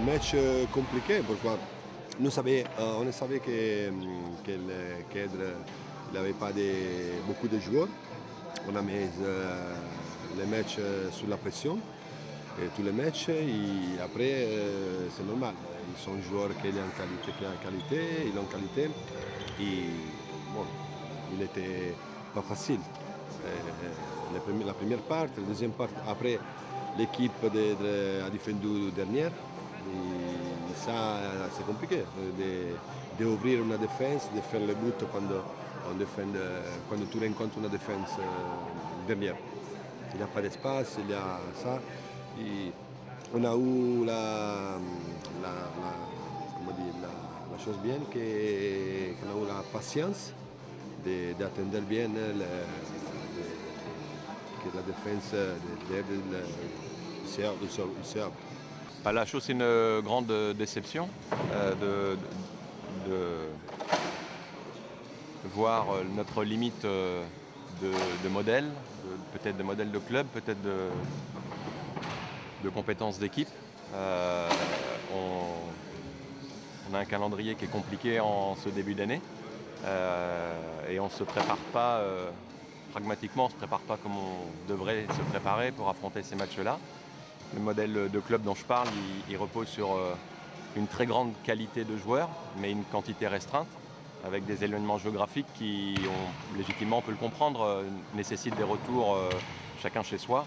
match compliqué. Pourquoi? On savait qu'Edre n'avait pas beaucoup de joueurs. On a mis les matchs sous la pression. Et tous les matchs, et après, c'est normal. Ils sont joueurs qui ont qualité, ils ont qualité. Et bon, il n'était pas facile. La première partie, la deuxième partie, après, l'équipe a défendu dernière. Et ça, c'est compliqué d'ouvrir une défense, de faire le but quand tu rencontres une défense dernière. Il n'y a pas d'espace, il y a ça. Et on a eu la chose bien qu'on a eu la patience d'attendre bien que la défense le serve. La chose, c'est une grande déception de voir notre limite de modèle, peut-être de modèle de club, peut-être de compétences d'équipe. On a un calendrier qui est compliqué en ce début d'année et on ne se prépare pas pragmatiquement, on ne se prépare pas comme on devrait se préparer pour affronter ces matchs-là. Le modèle de club dont je parle, il repose sur une très grande qualité de joueurs, mais une quantité restreinte, avec des éloignements géographiques qui, légitimement, on peut le comprendre, nécessitent des retours chacun chez soi.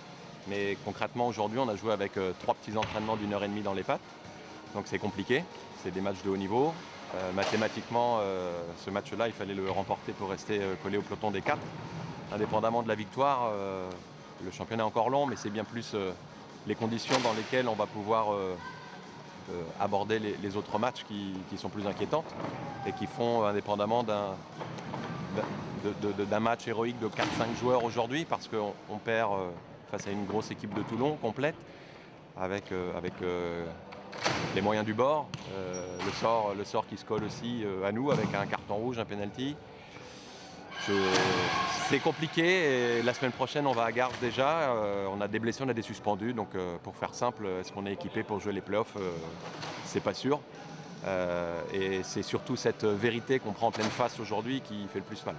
Mais concrètement, aujourd'hui, on a joué avec 3 petits entraînements d'1h30 dans les pattes. Donc c'est compliqué, c'est des matchs de haut niveau. Mathématiquement, ce match-là, il fallait le remporter pour rester collé au peloton des 4. Indépendamment de la victoire, le championnat est encore long, mais c'est bien plus les conditions dans lesquelles on va pouvoir aborder les autres matchs qui sont plus inquiétantes et qui font, indépendamment d'un match héroïque de 4-5 joueurs aujourd'hui, parce qu'on perd face à une grosse équipe de Toulon complète, avec les moyens du bord, le sort qui se colle aussi à nous avec un carton rouge, un penalty. C'est compliqué et la semaine prochaine on va à Garges déjà, on a des blessés, on a des suspendus, donc pour faire simple, est-ce qu'on est équipé pour jouer les playoffs? C'est pas sûr. Et c'est surtout cette vérité qu'on prend en pleine face aujourd'hui qui fait le plus mal.